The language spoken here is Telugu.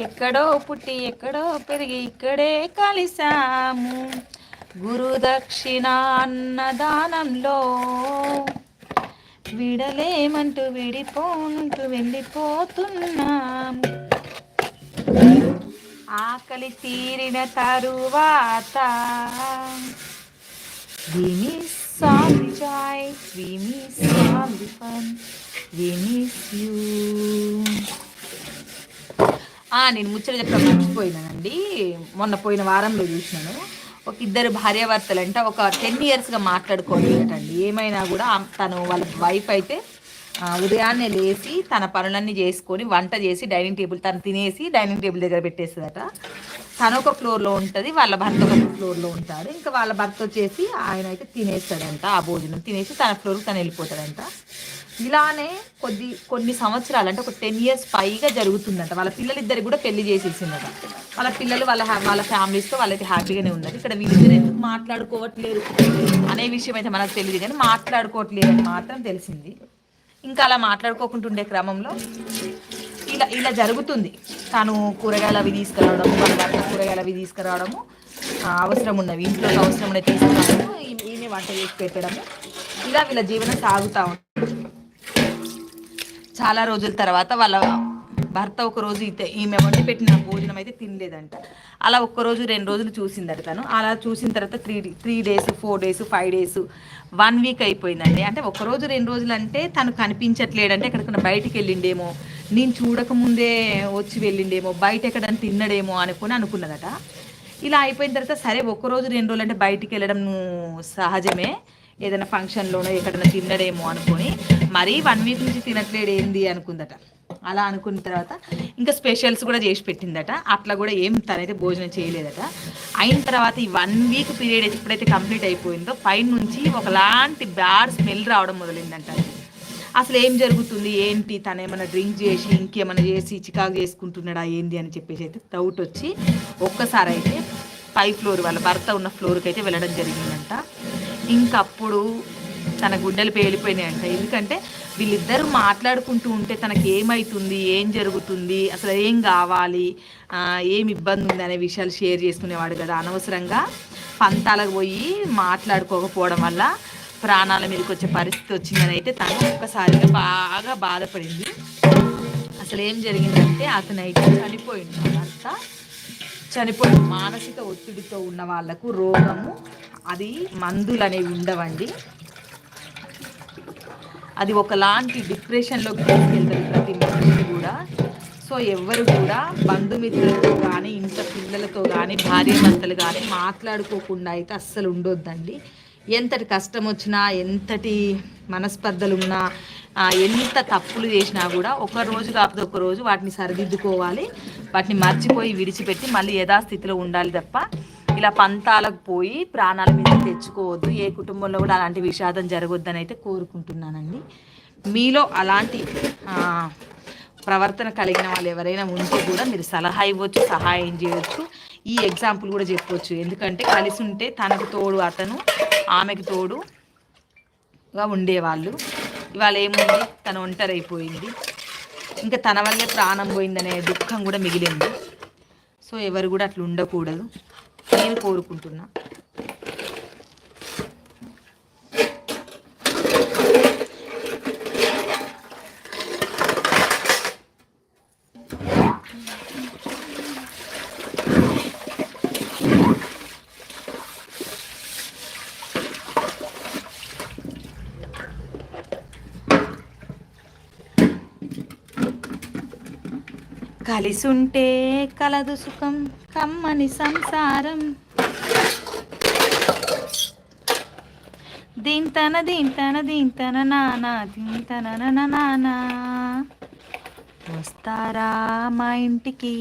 ఎక్కడో పుట్టి ఎక్కడో పెరిగి ఇక్కడే కలిసాము, గురుదక్షిణ అన్నదానంలో విడలేమంటూ విడిపోంటూ వెళ్ళిపోతున్నాం. ఆకలి తీరిన తరువాత we miss all the joy, we miss all the fun, we miss you. నేను ముచ్చట చెప్పడం మర్చిపోయినానండి. మొన్న పోయిన వారంలో చూసినాను. ఒక ఇద్దరు భార్యాభర్తలంట ఒక 10 yearsగా మాట్లాడుకోలేటండి. ఏమైనా కూడా తను వాళ్ళ వైఫ్ అయితే ఉదయాన్నే లేచి తన పనులన్నీ చేసుకొని వంట చేసి డైనింగ్ టేబుల్ తను తినేసి డైనింగ్ టేబుల్ దగ్గర పెట్టేస్తుందట. తను ఒక ఫ్లోర్లో ఉంటుంది, వాళ్ళ భర్త ఒక ఫ్లోర్లో ఉంటాడు. ఇంకా వాళ్ళ భర్త వచ్చేసి ఆయన అయితే తినేస్తాడంట, ఆ భోజనం తినేసి తన ఫ్లోర్కి తను వెళ్ళిపోతాడంట. ఇలానే కొన్ని సంవత్సరాలు అంటే ఒక 10 years పైగా జరుగుతుందంట. వాళ్ళ పిల్లలిద్దరికి కూడా పెళ్లి చేసేసిందట. వాళ్ళ పిల్లలు వాళ్ళ ఫ్యామిలీస్తో వాళ్ళైతే హ్యాపీగానే ఉన్నారు. ఇక్కడ వీళ్ళిద్దరు ఎందుకు మాట్లాడుకోవట్లేరు అనే విషయం అయితే మనకు తెలియదు, కానీ మాట్లాడుకోవట్లేదు అని మాత్రం తెలిసింది. ఇంకా అలా మాట్లాడుకోకుంటుండే క్రమంలో ఇలా జరుగుతుంది. తను కూరగాయలు అవి తీసుకురావడము, వాళ్ళ భర్త కూరగాయలు అవి తీసుకురావడము, అవసరం ఉన్నవి ఇంట్లో అవసరం ఉన్నవి తీసుకురావడము, ఈమె వంట చేసి పెట్టడము, ఇలా వీళ్ళ జీవనం సాగుతూ ఉంటుంది. చాలా రోజుల తర్వాత వాళ్ళ భర్త ఒకరోజు ఈమె వండి పెట్టిన భోజనం అయితే తినలేదంట. అలా ఒక్కరోజు 2 రోజులు చూసిందట తను. అలా చూసిన తర్వాత 3 days 4 days 5 days 1 week అయిపోయిందండి. అంటే ఒక్కరోజు 2 రోజులు అంటే తను కనిపించట్లేడంటే ఎక్కడికైనా బయటికి వెళ్ళిండేమో, నేను చూడకముందే వచ్చి వెళ్ళిండేమో, బయట ఎక్కడైనా తిన్నడేమో అనుకున్నదట. ఇలా అయిపోయిన తర్వాత సరే ఒక్కరోజు 2 రోజులు అంటే బయటికి వెళ్ళడం సహజమే, ఏదైనా ఫంక్షన్లోనో ఎక్కడైనా తిన్నడేమో అనుకొని మరీ 1 week నుంచి తినట్లేడు ఏంది అనుకుందట. అలా అనుకున్న తర్వాత ఇంకా స్పెషల్స్ కూడా చేసి పెట్టిందట. అట్లా కూడా ఏం తనైతే భోజనం చేయలేదట. అయిన తర్వాత ఈ 1 week పీరియడ్ ఎప్పుడైతే కంప్లీట్ అయిపోయిందో పైన నుంచి ఒకలాంటి బ్యాడ్ స్మెల్ రావడం మొదలైందంట. అసలు ఏం జరుగుతుంది ఏంటి, తను ఏమైనా డ్రింక్ చేసి ఇంకేమైనా చేసి చికాకు చేసుకుంటున్నాడా ఏంది అని చెప్పేసి అయితే డౌట్ వచ్చి ఒక్కసారి అయితే 5th floor వాళ్ళ భర్త ఉన్న ఫ్లోర్కి అయితే వెళ్ళడం జరిగిందంట. ఇంకప్పుడు తన గుండెలు పేలిపోయినాయంట. ఎందుకంటే వీళ్ళిద్దరూ మాట్లాడుకుంటూ ఉంటే తనకి ఏమవుతుంది, ఏం జరుగుతుంది, అసలు ఏం కావాలి, ఏమి ఇబ్బంది ఉంది అనే విషయాలు షేర్ చేసుకునేవాడు కదా. అనవసరంగా పంతాలకు పోయి మాట్లాడుకోకపోవడం వల్ల ప్రాణాల మీదకి వచ్చే పరిస్థితి వచ్చిందని అయితే తను ఒక్కసారిగా బాగా బాధపడింది. అసలు ఏం జరిగిందంటే అతనైతే చనిపోయింది. భర్త చనిపోయింది. మానసిక ఒత్తిడితో ఉన్న వాళ్ళకు రోగము అది మందులు అనేవి ఉండవండి. అది ఒకలాంటి డిప్రెషన్లోకి తీసుకెళ్తుంది ప్రతి మనిషి కూడా. సో ఎవరు కూడా బంధుమిత్రులతో కానీ ఇంట్లో పిల్లలతో కానీ భార్యాభర్తలు కానీ మాట్లాడుకోకుండా అయితే అస్సలు ఉండొద్దండి. ఎంతటి కష్టం వచ్చినా, ఎంతటి మనస్పర్ధలున్నా, ఎంత తప్పులు చేసినా కూడా ఒక రోజు కాకపోతే ఒక రోజు వాటిని సరిదిద్దుకోవాలి. వాటిని మర్చిపోయి విడిచిపెట్టి మళ్ళీ యథాస్థితిలో ఉండాలి తప్ప ఇలా పంతాలకు పోయి ప్రాణాల మీద తెచ్చుకోవద్దు. ఏ కుటుంబంలో కూడా అలాంటి విషాదం జరగొద్దని అయితే కోరుకుంటున్నానండి. మీలో అలాంటి ప్రవర్తన కలిగిన వాళ్ళు ఎవరైనా ఉంటే కూడా మీరు సలహా ఇవ్వచ్చు, సహాయం చేయవచ్చు, ఈ ఎగ్జాంపుల్ కూడా చెప్పవచ్చు. ఎందుకంటే కలిసి ఉంటే తనకు తోడు అతను, ఆమెకు తోడుగా ఉండేవాళ్ళు. ఇవాళ ఏముంది, తను ఒంటరైపోయింది, ఇంకా తన వల్లే ప్రాణం పోయిందనే దుఃఖం కూడా మిగిలింది. సో ఎవరు కూడా అట్లా ఉండకూడదు నేను కోరుకుంటున్నా. కలిసుంటే కలదు సుఖం కమ్మని సంసారం, దీంతన నానా దీంతన నానా. వస్తారా మా ఇంటికి